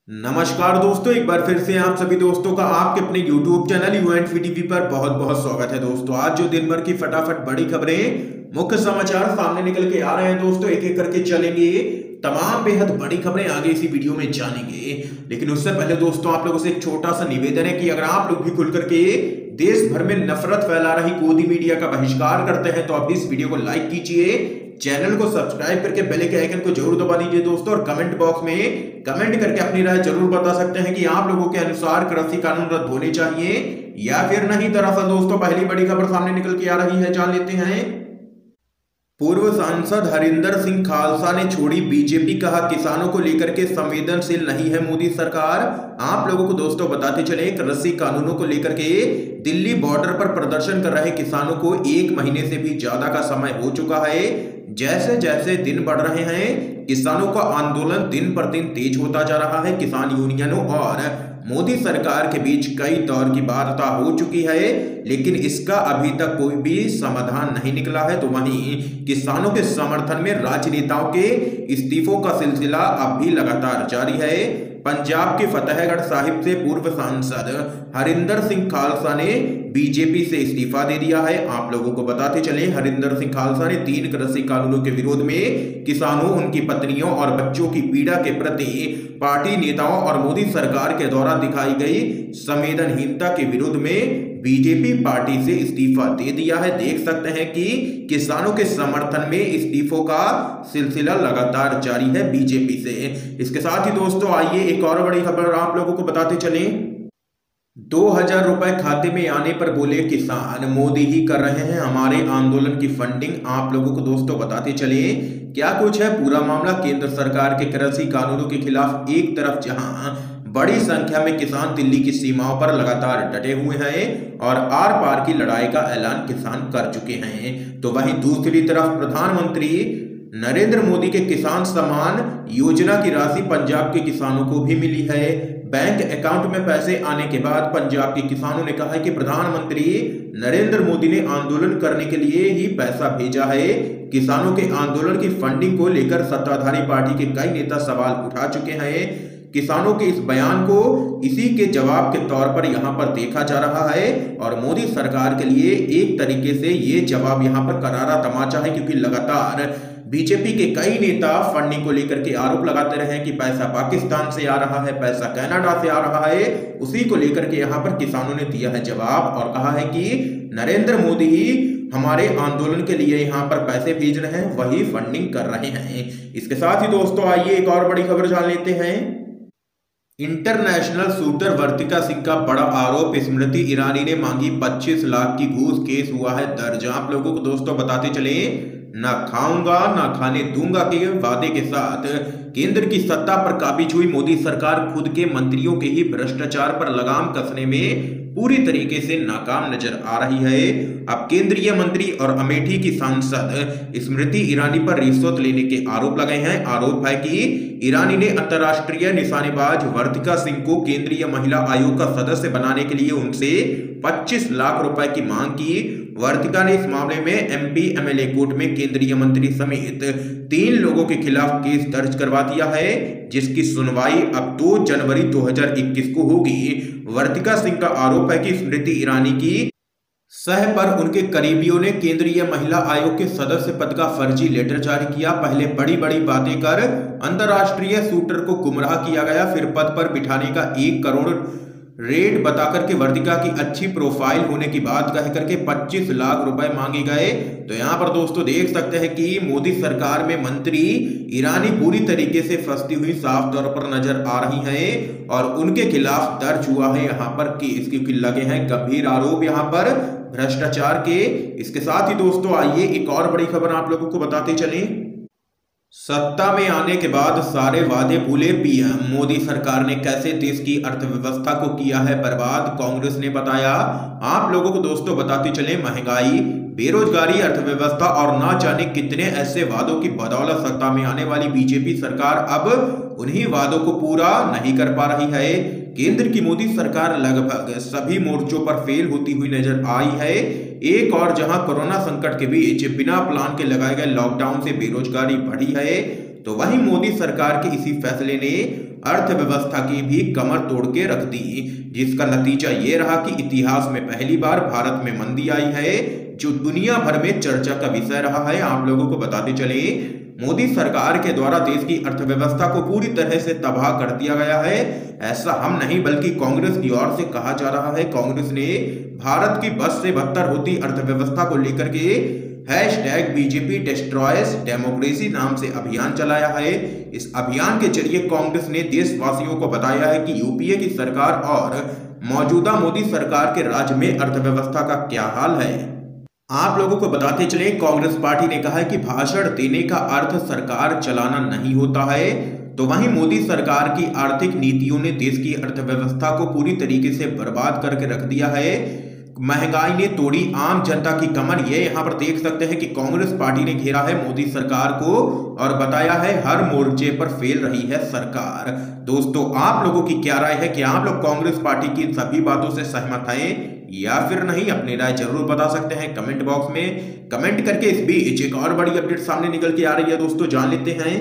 नमस्कार दोस्तों, एक बार फिर से आप सभी दोस्तों का आपके अपने YouTube चैनल यूएनवी टीवी पर बहुत बहुत स्वागत है। दोस्तों आज जो दिन भर की फटाफट बड़ी खबरें मुख्य समाचार सामने निकल के आ रहे हैं दोस्तों, एक एक करके चलेंगे। तमाम बेहद बड़ी खबरें आगे इसी वीडियो में जानेंगे, लेकिन उससे पहले दोस्तों आप लोगों से एक छोटा सा निवेदन है कि अगर आप लोग भी खुल करके देश भर में नफरत फैला रही गोदी मीडिया का बहिष्कार करते हैं तो आप इस वीडियो को लाइक कीजिए, चैनल को सब्सक्राइब करके बेल के आइकन को जरूर दबा दीजिए दोस्तों, और कमेंट बॉक्स में कमेंट करके अपनी राय जरूर बता सकते हैं कि आप लोगों के अनुसार कृषि कानून रद्द होने चाहिए या फिर नहीं। दरअसल दोस्तों पहली बड़ी खबर सामने निकल के आ रही है, जान लेते हैं। पूर्व सांसद हरिंदर सिंह खालसा ने छोड़ी बीजेपी, कहा किसानों को लेकर के संवेदनशील नहीं है मोदी सरकार। आप लोगों को दोस्तों बताते चले, कृषि कानूनों को लेकर के दिल्ली बॉर्डर पर प्रदर्शन कर रहे किसानों को 1 महीने से भी ज्यादा का समय हो चुका है। जैसे जैसे दिन बढ़ रहे हैं किसानों का आंदोलन दिन पर दिन तेज होता जा रहा है। किसान यूनियनों और मोदी सरकार के बीच कई दौर की वार्ता हो चुकी है, लेकिन इसका अभी तक कोई भी समाधान नहीं निकला है। तो वहीं किसानों के समर्थन में राजनेताओं के इस्तीफों का सिलसिला अब भी लगातार जारी है। पंजाब के फतेहगढ़ साहिब से पूर्व सांसद हरिंदर सिंह खालसा ने बीजेपी से इस्तीफा दे दिया है। आप लोगों को बताते चले, हरिंदर सिंह खालसा ने 3 कृषि कानूनों के विरोध में किसानों, उनकी पत्नियों और बच्चों की पीड़ा के प्रति पार्टी नेताओं और मोदी सरकार के द्वारा दिखाई गई संवेदनहीनता के विरोध में बीजेपी पार्टी से इस्तीफा दे दिया है। देख सकते हैं कि किसानों के समर्थन में इस्तीफों का सिलसिला लगातार जारी है बीजेपी से। इसके साथ ही दोस्तों आइए एक और बड़ी खबर आप लोगों को बताते चलें। 2000 रुपए खाते में आने पर बोले किसान, मोदी ही कर रहे हैं हमारे आंदोलन की फंडिंग। आप लोगों को दोस्तों बताते चले क्या कुछ है पूरा मामला। केंद्र सरकार के कृषि कानूनों के खिलाफ एक तरफ जहां बड़ी संख्या में किसान दिल्ली की सीमाओं पर लगातार डटे हुए हैं और आर पार की लड़ाई का ऐलान किसान कर चुके हैं, तो वहीं दूसरी तरफ प्रधानमंत्री नरेंद्र मोदी के किसान सम्मान योजना की राशि पंजाब के किसानों को भी मिली है। बैंक अकाउंट में पैसे आने के बाद पंजाब के किसानों ने कहा है कि प्रधानमंत्री नरेंद्र मोदी ने आंदोलन करने के लिए ही पैसा भेजा है। किसानों के आंदोलन की फंडिंग को लेकर सत्ताधारी पार्टी के कई नेता सवाल उठा चुके हैं। किसानों के इस बयान को इसी के जवाब के तौर पर यहां पर देखा जा रहा है और मोदी सरकार के लिए एक तरीके से ये जवाब यहां पर करारा तमाचा है, क्योंकि लगातार बीजेपी के कई नेता फंडिंग को लेकर के आरोप लगाते रहे कि पैसा पाकिस्तान से आ रहा है, पैसा कनाडा से आ रहा है। उसी को लेकर के यहाँ पर किसानों ने दिया है जवाब और कहा है कि नरेंद्र मोदी ही हमारे आंदोलन के लिए यहाँ पर पैसे भेज रहे हैं, वही फंडिंग कर रहे हैं। इसके साथ ही दोस्तों आइए एक और बड़ी खबर जान लेते हैं। इंटरनेशनल शूटर वर्तिका सिंह का बड़ा आरोप, स्मृति ईरानी ने मांगी 25 लाख की घूस, केस हुआ है दर्ज। आप लोगों को दोस्तों बताते चले, ना खाऊंगा ना खाने दूंगा के वादे के साथ केंद्र की सत्ता पर काबिज हुई मोदी सरकार खुद के मंत्रियों के ही भ्रष्टाचार पर लगाम कसने में पूरी तरीके से नाकाम नजर आ रही है। अब केंद्रीय मंत्री और अमेठी की सांसद स्मृति ईरानी पर रिश्वत लेने के आरोप लगाए हैं। आरोप है कि ईरानी ने अंतर्राष्ट्रीय निशानेबाज वर्तिका सिंह को केंद्रीय महिला आयोग का सदस्य बनाने के लिए उनसे 25 लाख रुपए की मांग की। वर्तिका ने इस मामले में एमपी एमएलए कोर्ट में केंद्रीय मंत्री समेत 3 लोगों के खिलाफ केस दर्ज करवा दिया है, जिसकी सुनवाई अब 2 जनवरी 2021 को होगी। वर्तिका सिंह का आरोप है कि स्मृति ईरानी की सह पर उनके करीबियों ने केंद्रीय महिला आयोग के सदस्य पद का फर्जी लेटर जारी किया। पहले बड़ी बड़ी बातें कर अंतर्राष्ट्रीय शूटर को गुमराह किया गया, फिर पद पर बिठाने का 1 करोड़ रेट बता करके वर्तिका की अच्छी प्रोफाइल होने की बात कह करके 25 लाख रुपए मांगे गए। तो यहाँ पर दोस्तों देख सकते हैं कि मोदी सरकार में मंत्री ईरानी पूरी तरीके से फंसती हुई साफ तौर पर नजर आ रही हैं और उनके खिलाफ दर्ज हुआ है यहाँ पर केस, क्योंकि लगे हैं गंभीर आरोप यहाँ पर भ्रष्टाचार के। इसके साथ ही दोस्तों आइए एक और बड़ी खबर आप लोगों को बताते चलें। सत्ता में आने के बाद सारे वादे भूले पीएम, मोदी सरकार ने कैसे देश की अर्थव्यवस्था को किया है बर्बाद, कांग्रेस ने बताया। आप लोगों को दोस्तों बताते चले, महंगाई, बेरोजगारी, अर्थव्यवस्था और ना जाने कितने ऐसे वादों की बदौलत सत्ता में आने वाली बीजेपी सरकार अब उन्हीं वादों को पूरा नहीं कर पा रही है। केंद्र की मोदी सरकार लगभग सभी मोर्चों पर फेल होती हुई नजर आई है। एक और जहां कोरोना संकट के बीच बिना प्लान के लगाए गए लॉकडाउन से बेरोजगारी बढ़ी है, तो वहीं मोदी सरकार के इसी फैसले ने अर्थव्यवस्था की भी कमर तोड़ के रख दी, जिसका नतीजा ये रहा कि इतिहास में पहली बार भारत में मंदी आई है, जो दुनिया भर में चर्चा का विषय रहा है। आप लोगों को बताते चले, मोदी सरकार के द्वारा देश की अर्थव्यवस्था को पूरी तरह से तबाह कर दिया गया है। ऐसा हम नहीं बल्कि कांग्रेस की ओर से कहा जा रहा है। कांग्रेस ने भारत की बस से बदतर होती अर्थव्यवस्था को लेकर के #BJP डिस्ट्रॉयज डेमोक्रेसी नाम से अभियान चलाया है। इस अभियान के जरिए कांग्रेस ने देशवासियों को बताया है कि यूपीए की सरकार और मौजूदा मोदी सरकार के राज में अर्थव्यवस्था का क्या हाल है। आप लोगों को बताते चले, कांग्रेस पार्टी ने कहा है कि भाषण देने का अर्थ सरकार चलाना नहीं होता है, तो वहीं मोदी सरकार की आर्थिक नीतियों ने देश की अर्थव्यवस्था को पूरी तरीके से बर्बाद करके रख दिया है। महंगाई ने तोड़ी आम जनता की कमर। ये यहाँ पर देख सकते हैं कि कांग्रेस पार्टी ने घेरा है मोदी सरकार को और बताया है हर मोर्चे पर फेल रही है सरकार। दोस्तों, आप लोगों की क्या राय है? क्या आप लोग कांग्रेस पार्टी की सभी बातों से सहमत हैं या फिर नहीं? अपनी राय जरूर बता सकते हैं कमेंट बॉक्स में कमेंट करके। इस बीच एक और बड़ी अपडेट सामने निकल के आ रही है दोस्तों, जान लेते हैं।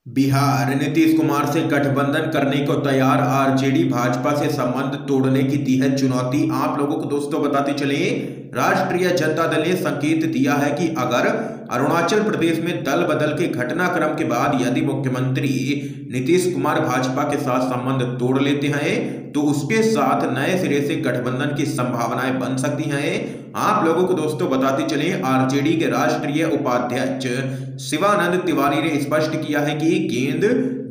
बिहार नीतीश कुमार से गठबंधन करने को तैयार आरजेडी, भाजपा से संबंध तोड़ने की दी है चुनौती। आप लोगों को दोस्तों बताते चले, राष्ट्रीय जनता दल ने संकेत दिया है कि अगर अरुणाचल प्रदेश में दल बदल के घटनाक्रम के बाद यदि मुख्यमंत्री नीतीश कुमार भाजपा के साथ संबंध तोड़ लेते हैं तो उसके साथ नए सिरे से गठबंधन की संभावनाएं बन सकती हैं। आप लोगों को दोस्तों बताते चले, आरजेडी के राष्ट्रीय उपाध्यक्ष शिवानंद तिवारी ने स्पष्ट किया है कि गेंद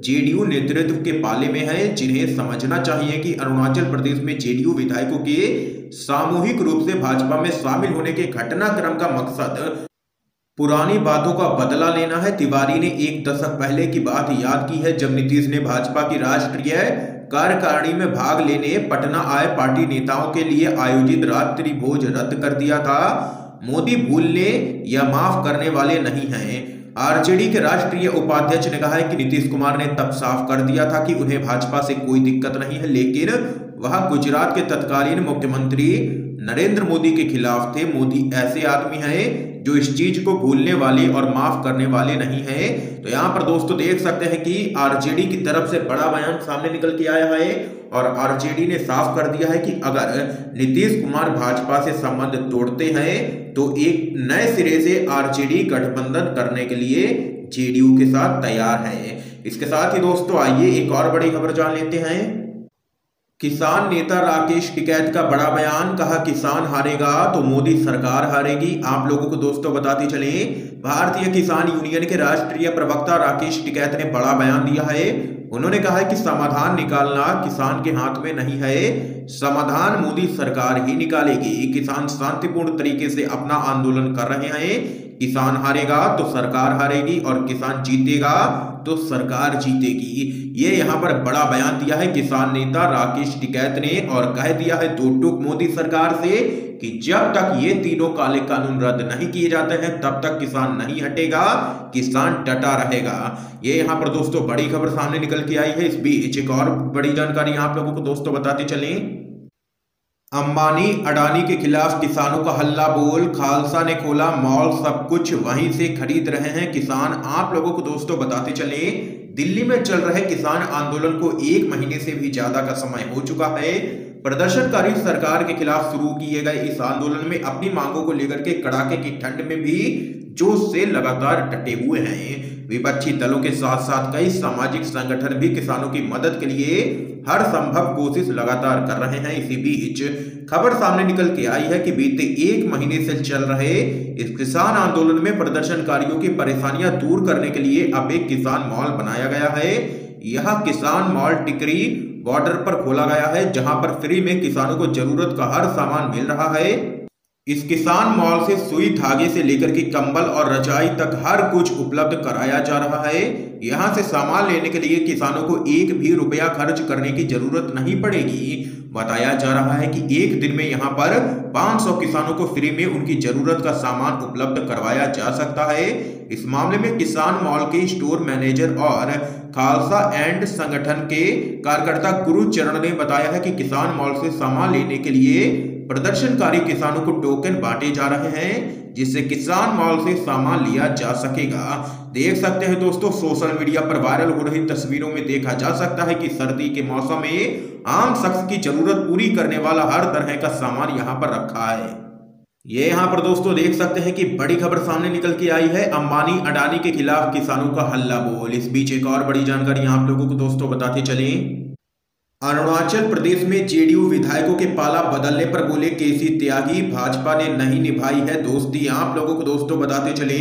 जेडीयू नेतृत्व के पाले में है, जिन्हें समझना चाहिए कि अरुणाचल प्रदेश में जेडीयू विधायकों के सामूहिक रूप से भाजपा में शामिल होने के घटनाक्रम का मकसद पुरानी बातों का बदला लेना है। तिवारी ने एक दशक पहले की बात याद की है, जब नीतीश ने भाजपा की राष्ट्रीय कार्यकारिणी में भाग लेने पटना आए पार्टी नेताओं के लिए आयोजित रात्रि भोज रद्द कर दिया था। मोदी भूलने या माफ करने वाले नहीं हैं। आरजेडी के राष्ट्रीय उपाध्यक्ष ने कहा है कि नीतीश कुमार ने तब साफ कर दिया था कि उन्हें भाजपा से कोई दिक्कत नहीं है, लेकिन वह गुजरात के तत्कालीन मुख्यमंत्री नरेंद्र मोदी के खिलाफ थे। मोदी ऐसे आदमी हैं जो इस चीज को भूलने वाले और माफ करने वाले नहीं हैं। तो यहाँ पर दोस्तों देख सकते हैं कि आरजेडी की तरफ से बड़ा बयान सामने निकल के आया है और आरजेडी ने साफ कर दिया है कि अगर नीतीश कुमार भाजपा से संबंध तोड़ते हैं तो एक नए सिरे से आरजेडी गठबंधन करने के लिए जेडीयू के साथ तैयार है। इसके साथ ही दोस्तों आइए एक और बड़ी खबर जान लेते हैं। किसान नेता राकेश टिकैत का बड़ा बयान, कहा किसान हारेगा तो मोदी सरकार हारेगी। आप लोगों को दोस्तों बताते चले, भारतीय किसान यूनियन के राष्ट्रीय प्रवक्ता राकेश टिकैत ने बड़ा बयान दिया है। उन्होंने कहा है कि समाधान निकालना किसान के हाथ में नहीं है, समाधान मोदी सरकार ही निकालेगी। किसान शांतिपूर्ण तरीके से अपना आंदोलन कर रहे हैं। किसान हारेगा तो सरकार हारेगी और किसान जीतेगा तो सरकार जीतेगी। ये यहाँ पर बड़ा बयान दिया है किसान नेता राकेश टिकैत ने और कह दिया है दो टूक मोदी सरकार से कि जब तक ये तीनों काले कानून रद्द नहीं किए जाते हैं तब तक किसान नहीं हटेगा, किसान डटा रहेगा। ये यहाँ पर दोस्तों बड़ी खबर सामने निकल के आई है। इस बीच एक और बड़ी जानकारी आप लोगों को दोस्तों बताते चलें। अंबानी अडानी के खिलाफ किसानों का हल्ला बोल, खालसा ने खोला मॉल, सब कुछ वहीं से खरीद रहे हैं किसान। आप लोगों को दोस्तों बताते चले, दिल्ली में चल रहे किसान आंदोलन को 1 महीने से भी ज्यादा का समय हो चुका है। प्रदर्शनकारी सरकार के खिलाफ शुरू किए गए इस आंदोलन में अपनी मांगों को लेकर के कड़ाके की ठंड में भी जोश से लगातार डटे हुए हैं। विपक्षी दलों के साथ साथ कई सामाजिक संगठन भी किसानों की मदद के लिए हर संभव कोशिश लगातार कर रहे हैं। इसी बीच खबर सामने निकल के आई है कि बीते 1 महीने से चल रहे इस किसान आंदोलन में प्रदर्शनकारियों की परेशानियां दूर करने के लिए अब एक किसान मॉल बनाया गया है। यह किसान मॉल टिकरी बॉर्डर पर खोला गया है, जहां पर फ्री में किसानों को जरूरत का हर सामान मिल रहा है। इस किसान मॉल से सुई धागे से लेकर के कंबल और रजाई तक हर कुछ उपलब्ध कराया जा रहा है। यहां से सामान लेने के लिए किसानों को 1 भी रुपया खर्च करने की जरूरत नहीं पड़ेगी। बताया जा रहा है कि एक दिन में यहां पर 500 किसानों को फ्री में उनकी जरूरत का सामान उपलब्ध करवाया जा सकता है। इस मामले में किसान मॉल के स्टोर मैनेजर और खालसा एंड संगठन के कार्यकर्ता गुरुचरण ने बताया है कि किसान मॉल से सामान लेने के लिए प्रदर्शनकारी किसानों को टोकन बांटे जा रहे हैं, जिससे किसान मॉल से सामान लिया जा सकेगा। देख सकते हैं दोस्तों, सोशल मीडिया पर वायरल हो रही तस्वीरों में देखा जा सकता है कि सर्दी के मौसम में आम शख्स की जरूरत पूरी करने वाला हर तरह का सामान यहां पर रखा है। ये यहाँ पर दोस्तों देख सकते हैं कि बड़ी खबर सामने निकल के आई है। अंबानी अडानी के खिलाफ किसानों का हल्ला बोल। इस बीच एक और बड़ी जानकारी आप लोगों को दोस्तों बताते चलें। अरुणाचल प्रदेश में जेडीयू विधायकों के पाला बदलने पर बोले केसी त्यागी, भाजपा ने नहीं निभाई है दोस्ती। आप लोगों को दोस्तों बताते चले,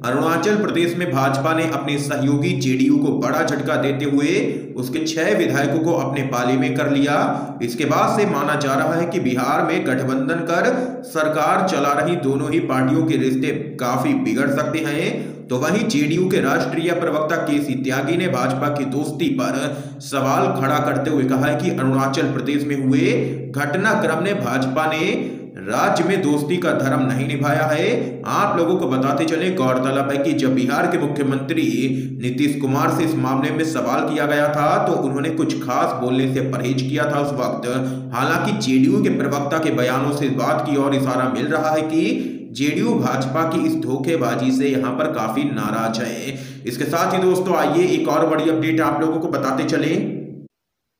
अरुणाचल प्रदेश में भाजपा ने अपने सहयोगी जेडीयू को बड़ा झटका देते हुए उसके 6 विधायकों को अपने पाले में कर लिया। इसके बाद से माना जा रहा है कि बिहार में गठबंधन कर सरकार चला रही दोनों ही पार्टियों के रिश्ते काफी बिगड़ सकते हैं। तो वहीं जेडीयू के राष्ट्रीय प्रवक्ता केसी त्यागी ने भाजपा की दोस्ती पर सवाल खड़ा करते हुए कहा है कि अरुणाचल प्रदेश में हुए घटनाक्रम ने भाजपा ने राज्य में दोस्ती का धर्म नहीं निभाया है। आप लोगों को बताते चले, गौरतलब है कि जब बिहार के मुख्यमंत्री नीतीश कुमार से इस मामले में सवाल किया गया था तो उन्होंने कुछ खास बोलने से परहेज किया था उस वक्त। हालांकि जेडीयू के प्रवक्ता के बयानों से इस बात की ओर इशारा मिल रहा है कि जेडीयू भाजपा की इस धोखेबाजी से यहां पर काफी नाराज है। इसके साथ ही दोस्तों आइए एक और बड़ी अपडेट आप लोगों को बताते चले।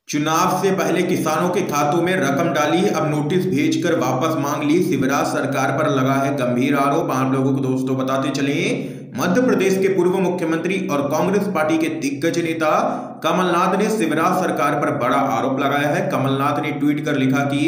चुनाव से पहले किसानों के खातों में रकम डाली, अब नोटिस भेजकर वापस मांग ली, शिवराज सरकार पर लगा है गंभीर आरोप। आप लोगों को दोस्तों बताते चले, मध्य प्रदेश के पूर्व मुख्यमंत्री और कांग्रेस पार्टी के दिग्गज नेता कमलनाथ ने शिवराज सरकार पर बड़ा आरोप लगाया है। कमलनाथ ने ट्वीट कर लिखा कि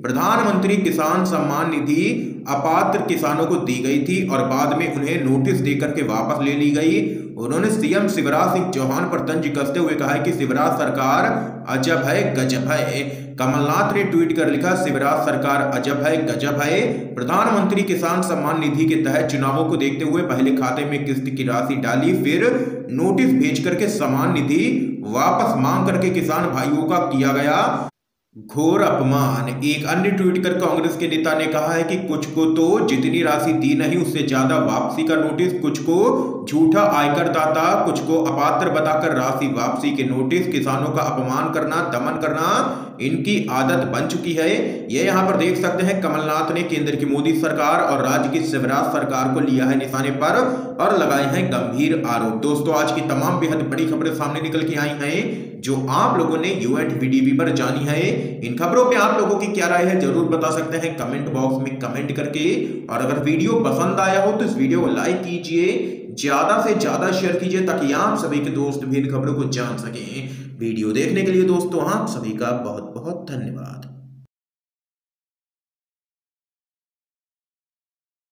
प्रधानमंत्री किसान सम्मान निधि अपात्र किसानों को दी गई थी और बाद में उन्हें नोटिस देकर के वापस ले ली गई। उन्होंने सीएम शिवराज सिंह चौहान पर तंज कसते हुए कहा है कि शिवराज सरकार अजब है गजब है। कमलनाथ ने ट्वीट कर लिखा, शिवराज सरकार अजब है गजब है। प्रधानमंत्री किसान सम्मान निधि के तहत चुनावों को देखते हुए पहले खाते में किस्त की राशि डाली, फिर नोटिस भेज करके सम्मान निधि वापस मांग करके किसान भाइयों का किया गया घोर अपमान। एक अन्य ट्वीट कर कांग्रेस के नेता ने कहा है कि कुछ को तो जितनी राशि दी नहीं उससे ज्यादा वापसी का नोटिस, कुछ को झूठा आयकर दाता, कुछ को अपात्र बताकर राशि वापसी के नोटिस। किसानों का अपमान करना, दमन करना इनकी आदत बन चुकी है। ये यहाँ पर देख सकते हैं, कमलनाथ ने केंद्र की मोदी सरकार और राज्य की शिवराज सरकार को लिया है निशाने पर और लगाए हैं गंभीर आरोप। दोस्तों आज की तमाम बेहद बड़ी खबरें सामने निकल के आई हैं जो आप लोगों ने UNTV पर जानी है। इन खबरों पे आप लोगों की क्या राय है जरूर बता सकते हैं कमेंट बॉक्स में कमेंट करके। और अगर वीडियो पसंद आया हो तो इस वीडियो को लाइक कीजिए, ज्यादा से ज्यादा शेयर कीजिए ताकि आप सभी के दोस्त भी इन खबरों को जान सकें। वीडियो देखने के लिए दोस्तों आप सभी का बहुत बहुत धन्यवाद।